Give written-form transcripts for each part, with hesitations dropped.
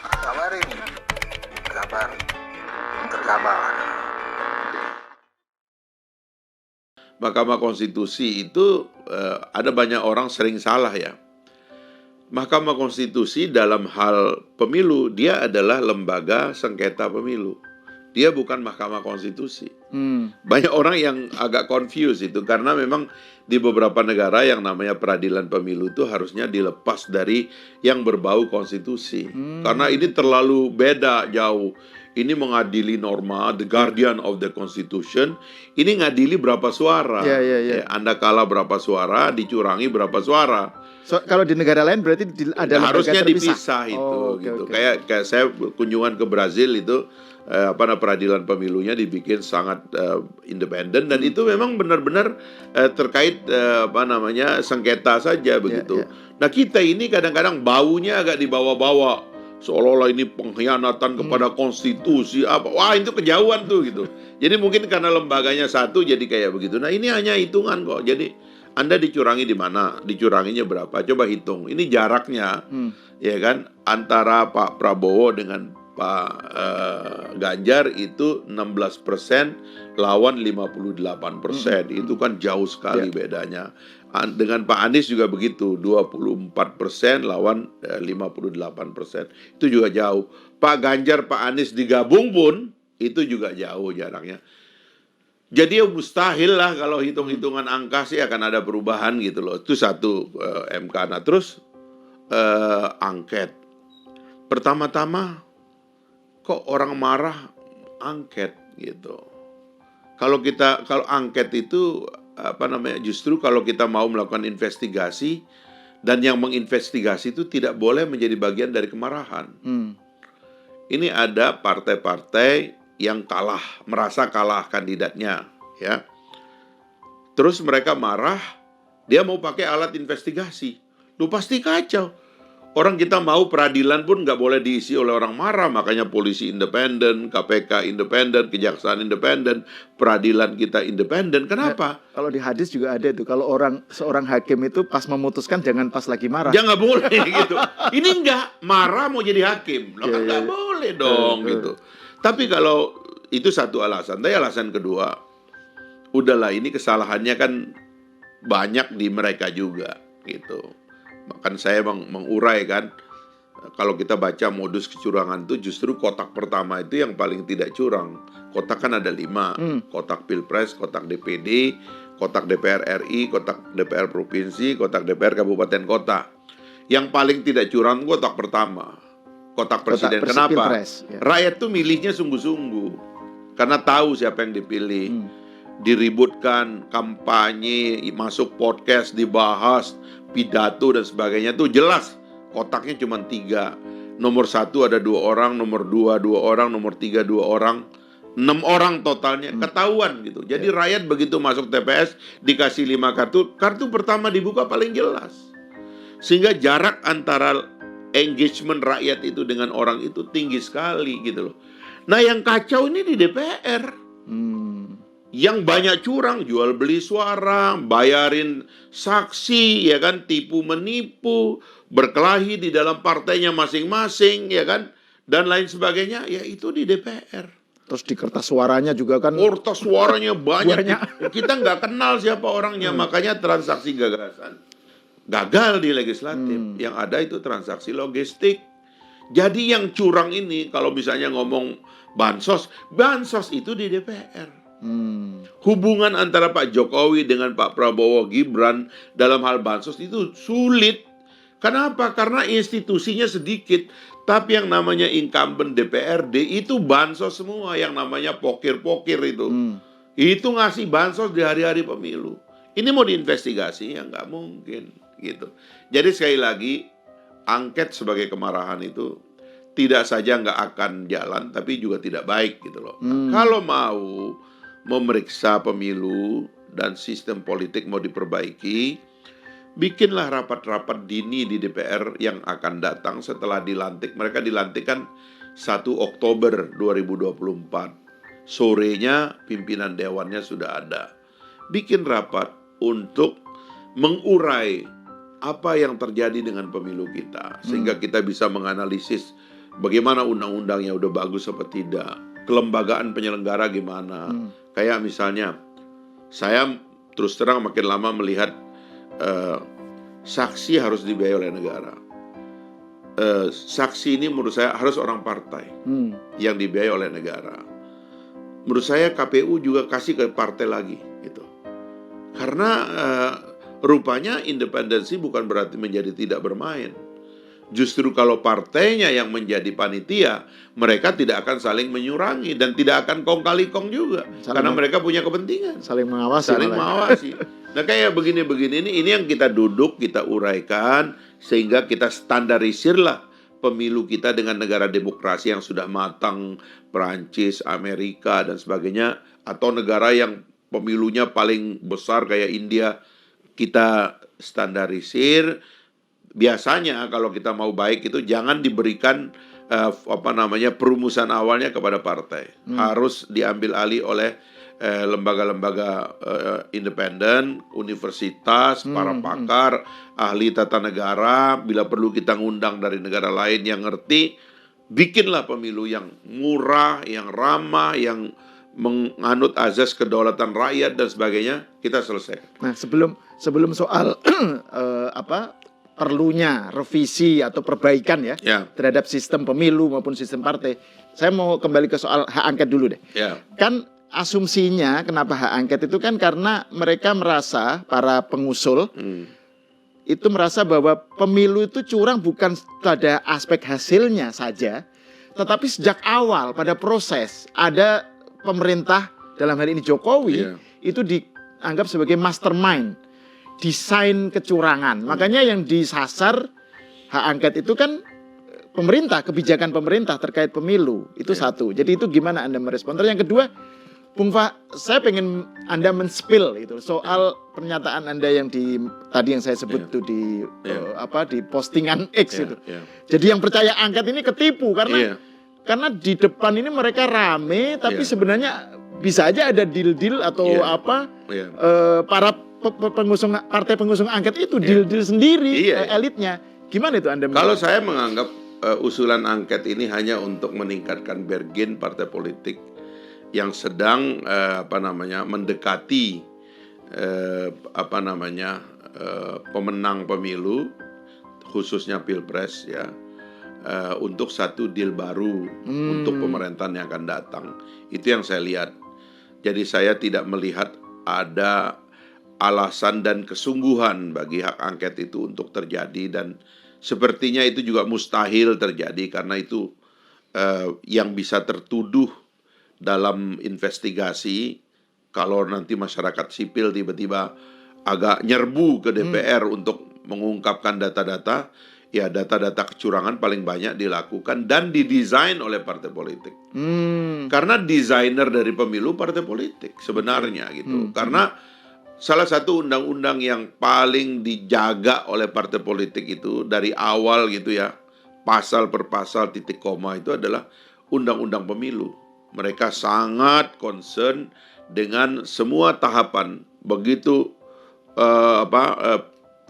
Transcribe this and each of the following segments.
Kabar ini, kabar terkabar. Mahkamah Konstitusi itu ada banyak orang sering salah ya. Mahkamah Konstitusi dalam hal pemilu, dia adalah lembaga sengketa pemilu. Dia bukan Mahkamah Konstitusi. Banyak orang yang agak confused itu, karena memang di beberapa negara yang namanya peradilan pemilu itu harusnya dilepas dari yang berbau konstitusi. Karena ini terlalu beda jauh. Ini mengadili norma, the guardian of the constitution. Ini ngadili berapa suara. Ya. Anda kalah berapa suara, dicurangi berapa suara. So, kalau di negara lain berarti ada harusnya lembaga terpisah. dipisah itu gitu. Okay. Kayak saya kunjungan ke Brazil itu peradilan pemilunya dibikin sangat independen, dan itu memang benar-benar terkait sengketa saja begitu. Nah, kita ini kadang-kadang baunya agak dibawa-bawa, seolah-olah ini pengkhianatan kepada konstitusi apa. Wah, itu kejauhan tuh gitu. Jadi mungkin karena lembaganya satu jadi kayak begitu. Nah, ini hanya hitungan kok. Jadi Anda dicurangi di mana? Dicuranginya berapa? Coba hitung. Ini jaraknya, ya kan, antara Pak Prabowo dengan Pak Ganjar itu 16% lawan 58%. Itu kan jauh sekali bedanya. Dengan Pak Anies juga begitu, 24% lawan 58%. Itu juga jauh. Pak Ganjar, Pak Anies digabung pun itu juga jauh jaraknya. Jadi ya mustahil lah kalau hitung-hitungan angka sih akan ada perubahan gitu loh. Itu satu MK. Nah terus angket. Pertama-tama kok orang marah angket gitu. Kalau angket itu justru kalau kita mau melakukan investigasi, dan yang menginvestigasi itu tidak boleh menjadi bagian dari kemarahan. Ini ada partai-partai yang kalah, merasa kalah kandidatnya, ya. Terus mereka marah, dia mau pakai alat investigasi. Lu pasti kacau. Orang kita mau peradilan pun nggak boleh diisi oleh orang marah, makanya polisi independen, KPK independen, kejaksaan independen, peradilan kita independen. Kenapa? Kalau di hadis juga ada itu, kalau seorang hakim itu pas memutuskan jangan pas lagi marah. Jangan boleh gitu. Ini nggak marah mau jadi hakim, loh kan nggak boleh dong gitu. Tapi kalau itu satu alasan, tapi alasan kedua, udahlah ini kesalahannya kan banyak di mereka juga gitu. Bahkan saya mengurai kan, kalau kita baca modus kecurangan itu justru kotak pertama itu yang paling tidak curang. Kotak kan ada 5, kotak Pilpres, kotak DPD, kotak DPR RI, kotak DPR Provinsi, kotak DPR Kabupaten Kota. Yang paling tidak curang kotak pertama, kotak presiden. Kenapa? Pilpres, ya. Rakyat tuh milihnya sungguh-sungguh karena tahu siapa yang dipilih. Diributkan, kampanye, masuk podcast, dibahas, pidato dan sebagainya tuh jelas. Kotaknya cuma 3. Nomor 1 ada 2 orang, nomor 2 2 orang, nomor 3 2 orang, 6 orang totalnya. Ketahuan gitu. Jadi rakyat begitu masuk TPS dikasih 5 kartu, kartu pertama dibuka paling jelas. Sehingga jarak antara engagement rakyat itu dengan orang itu tinggi sekali gitu loh. Nah, yang kacau ini di DPR. Yang banyak curang, jual beli suara, bayarin saksi, ya kan, tipu menipu, berkelahi di dalam partainya masing-masing, ya kan, dan lain sebagainya, ya itu di DPR. Terus di kertas suaranya juga kan. Kertas suaranya banyak. Kita nggak kenal siapa orangnya, makanya transaksi gagasan gagal di legislatif. Yang ada itu transaksi logistik. Jadi yang curang ini, kalau misalnya ngomong bansos itu di DPR. Hubungan antara Pak Jokowi dengan Pak Prabowo Gibran dalam hal bansos itu sulit. Kenapa? Karena institusinya sedikit. Tapi yang namanya incumbent DPRD itu bansos semua. Yang namanya pokir-pokir itu. Itu ngasih bansos di hari-hari pemilu. Ini mau diinvestigasi? Ya nggak mungkin gitu. Jadi sekali lagi, angket sebagai kemarahan itu tidak saja nggak akan jalan, tapi juga tidak baik gitu loh. Kalau mau memeriksa pemilu dan sistem politik mau diperbaiki, bikinlah rapat-rapat dini di DPR yang akan datang setelah dilantik. Mereka dilantik kan 1 Oktober 2024. Sorenya pimpinan dewannya sudah ada. Bikin rapat untuk mengurai apa yang terjadi dengan pemilu kita, sehingga kita bisa menganalisis bagaimana undang-undangnya udah bagus apa tidak, kelembagaan penyelenggara gimana. Kayak misalnya, saya terus terang makin lama melihat saksi harus dibiayai oleh negara. Saksi ini menurut saya harus orang partai yang dibiayai oleh negara. Menurut saya KPU juga kasih ke partai lagi gitu. Karena rupanya independensi bukan berarti menjadi tidak bermain. Justru kalau partainya yang menjadi panitia, mereka tidak akan saling menyurangi dan tidak akan kong kali kong juga, karena mereka punya kepentingan. Saling mengawasi. Saling mengawasi. Nah kayak begini-begini ini yang kita duduk, kita uraikan, sehingga kita standarisir lah pemilu kita dengan negara demokrasi yang sudah matang, Perancis, Amerika, dan sebagainya, atau negara yang pemilunya paling besar kayak India, kita standarisir. Biasanya kalau kita mau baik itu jangan diberikan perumusan awalnya kepada partai. Harus diambil alih oleh lembaga-lembaga independen, universitas, para pakar, ahli tata negara. Bila perlu kita ngundang dari negara lain yang ngerti. Bikinlah pemilu yang murah, yang ramah, yang menganut azas kedaulatan rakyat dan sebagainya. Kita selesai. Nah, sebelum soal perlunya revisi atau perbaikan ya terhadap sistem pemilu maupun sistem partai, saya mau kembali ke soal hak angket dulu deh. Kan asumsinya kenapa hak angket itu kan karena mereka merasa, para pengusul itu merasa bahwa pemilu itu curang bukan pada aspek hasilnya saja, tetapi sejak awal pada proses ada pemerintah, dalam hal ini Jokowi, itu dianggap sebagai mastermind desain kecurangan. Makanya yang disasar hak angket itu kan pemerintah, kebijakan pemerintah terkait pemilu. Itu satu. Jadi itu gimana Anda merespon? Terus yang kedua, Bung Fa, saya pengen Anda men-spill itu soal pernyataan Anda yang tadi yang saya sebut itu di postingan X itu. Jadi yang percaya angket ini ketipu karena di depan ini mereka rame, tapi sebenarnya bisa aja ada deal-deal atau para partai pengusung angket itu deal-deal sendiri elitnya. Gimana itu Anda? Kalau saya menganggap usulan angket ini hanya untuk meningkatkan bargain partai politik yang sedang mendekati pemenang pemilu, khususnya Pilpres ya, untuk satu deal baru untuk pemerintahan yang akan datang. Itu yang saya lihat. Jadi saya tidak melihat ada alasan dan kesungguhan bagi hak angket itu untuk terjadi, dan sepertinya itu juga mustahil terjadi karena itu yang bisa tertuduh dalam investigasi. Kalau nanti masyarakat sipil tiba-tiba agak nyerbu ke DPR untuk mengungkapkan data-data, ya data-data kecurangan paling banyak dilakukan dan didesain oleh partai politik. Karena desainer dari pemilu partai politik sebenarnya gitu. Karena salah satu undang-undang yang paling dijaga oleh partai politik itu dari awal gitu ya, pasal per pasal, titik koma, itu adalah undang-undang pemilu. Mereka sangat concern dengan semua tahapan. Begitu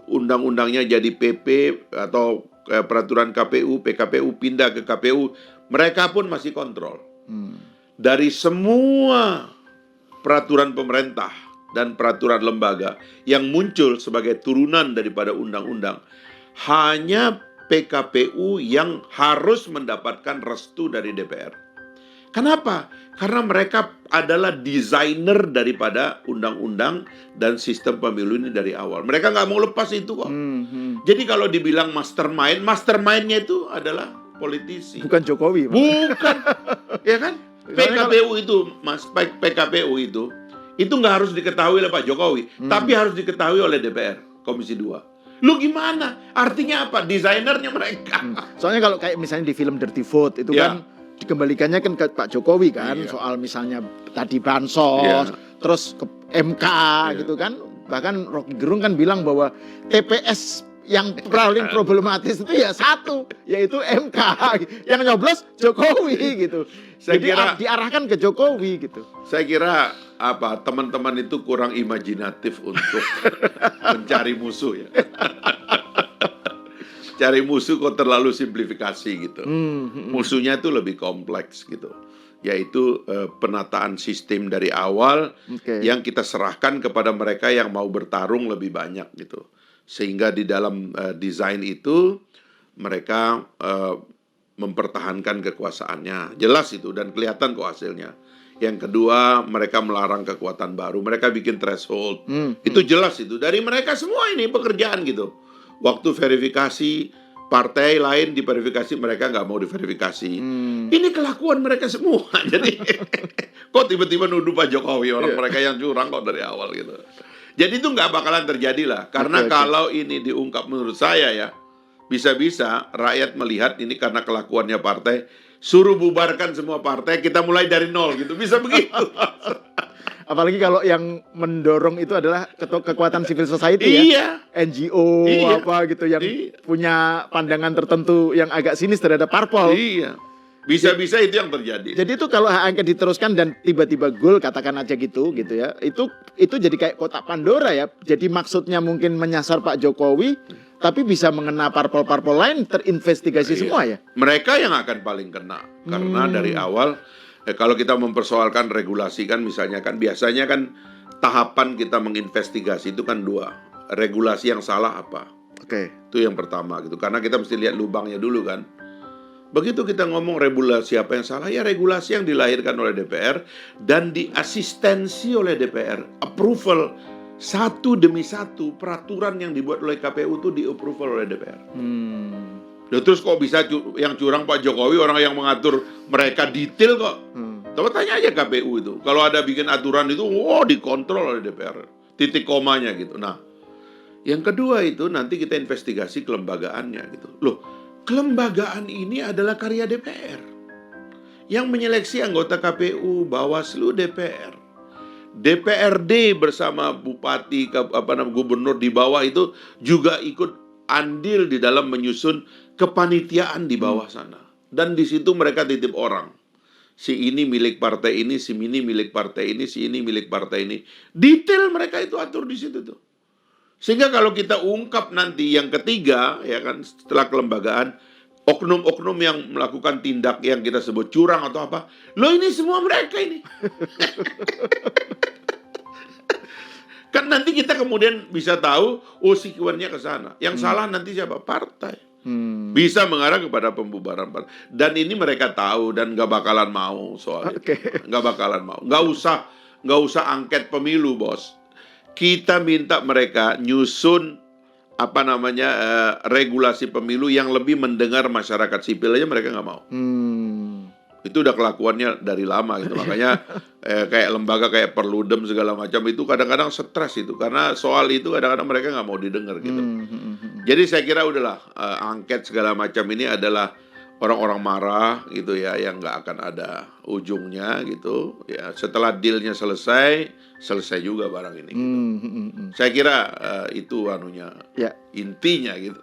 undang-undangnya jadi PP atau peraturan KPU, PKPU pindah ke KPU, mereka pun masih kontrol. Dari semua peraturan pemerintah dan peraturan lembaga yang muncul sebagai turunan daripada undang-undang, hanya PKPU yang harus mendapatkan restu dari DPR. Kenapa? Karena mereka adalah desainer daripada undang-undang dan sistem pemilu ini dari awal. Mereka nggak mau lepas itu kok. Jadi kalau dibilang mastermind-nya itu adalah politisi. Bukan Jokowi. Bukan, ya kan? PKPU itu, PKPU itu nggak harus diketahui oleh Pak Jokowi, tapi harus diketahui oleh DPR, Komisi 2. Lu gimana? Artinya apa? Desainernya mereka. Soalnya kalau kayak misalnya di film Dirty Vote itu kan dikembalikannya kan ke Pak Jokowi kan, soal misalnya tadi bansos, terus ke MK gitu kan. Bahkan Rocky Gerung kan bilang bahwa TPS yang paling problematis itu ya satu, yaitu MK. Yang nyoblos Jokowi gitu. Jadi diarahkan ke Jokowi gitu. Saya kira teman-teman itu kurang imajinatif untuk mencari musuh ya. cari musuh kok terlalu simplifikasi gitu. Musuhnya itu lebih kompleks gitu. Yaitu penataan sistem dari awal yang kita serahkan kepada mereka yang mau bertarung lebih banyak gitu. Sehingga di dalam desain itu mereka mempertahankan kekuasaannya. Jelas itu dan kelihatan kok hasilnya. Yang kedua, mereka melarang kekuatan baru. Mereka bikin threshold. Itu jelas itu. Dari mereka semua ini pekerjaan gitu. Waktu verifikasi, partai lain diverifikasi, mereka nggak mau diverifikasi. Ini kelakuan mereka semua. Jadi, kok tiba-tiba nuduh Pak Jokowi, orang mereka yang curang kok dari awal gitu. Jadi itu nggak bakalan terjadi lah. Karena kalau ini diungkap menurut saya ya, bisa-bisa rakyat melihat ini karena kelakuannya partai, suruh bubarkan semua partai, kita mulai dari nol gitu. Bisa begitu. Apalagi kalau yang mendorong itu adalah kekuatan civil society ya, NGO apa gitu yang punya pandangan tertentu yang agak sinis terhadap parpol. Bisa-bisa itu yang terjadi. Jadi itu kalau hak angket diteruskan dan tiba-tiba gol katakan aja gitu ya, itu jadi kayak kotak Pandora ya. Jadi maksudnya mungkin menyasar Pak Jokowi, tapi bisa mengena parpol-parpol lain terinvestigasi semua ya. Mereka yang akan paling kena karena dari awal. Kalau kita mempersoalkan regulasi kan misalnya kan biasanya kan tahapan kita menginvestigasi itu kan dua. Regulasi yang salah apa? Itu yang pertama gitu. Karena kita mesti lihat lubangnya dulu kan. Begitu kita ngomong regulasi apa yang salah, ya regulasi yang dilahirkan oleh DPR dan diasistensi oleh DPR. Approval satu demi satu peraturan yang dibuat oleh KPU itu di-approval oleh DPR. Terus kok bisa yang curang Pak Jokowi, orang yang mengatur mereka detail kok. Coba tanya aja KPU itu. Kalau ada bikin aturan itu, dikontrol oleh DPR. Titik komanya gitu. Nah, yang kedua itu nanti kita investigasi kelembagaannya gitu. Loh, kelembagaan ini adalah karya DPR. Yang menyeleksi anggota KPU, Bawaslu, DPR. DPRD bersama bupati, gubernur di bawah itu juga ikut andil di dalam menyusun kepanitiaan di bawah sana. Dan di situ mereka titip orang. Si ini milik partai ini, si ini milik partai ini, si ini milik partai ini. Detail mereka itu atur di situ tuh. Sehingga kalau kita ungkap nanti yang ketiga, ya kan, setelah kelembagaan, oknum-oknum yang melakukan tindak yang kita sebut curang atau apa, loh ini semua mereka ini. Kan nanti kita kemudian bisa tahu, sikuannya ke sana. Yang salah nanti siapa? Partai. Bisa mengarah kepada pembubaran partai. Dan ini mereka tahu dan nggak bakalan mau soal itu. Nggak bakalan mau. Nggak usah angket pemilu, bos. Kita minta mereka nyusun regulasi pemilu yang lebih mendengar masyarakat sipil aja mereka nggak mau. Itu udah kelakuannya dari lama gitu. Makanya kayak lembaga kayak Perludem segala macam itu kadang-kadang stres itu. Karena soal itu kadang-kadang mereka nggak mau didengar gitu. Jadi saya kira udahlah angket segala macam ini adalah orang-orang marah gitu ya yang nggak akan ada ujungnya gitu. Ya setelah dealnya selesai juga barang ini. Gitu. Saya kira itu intinya gitu.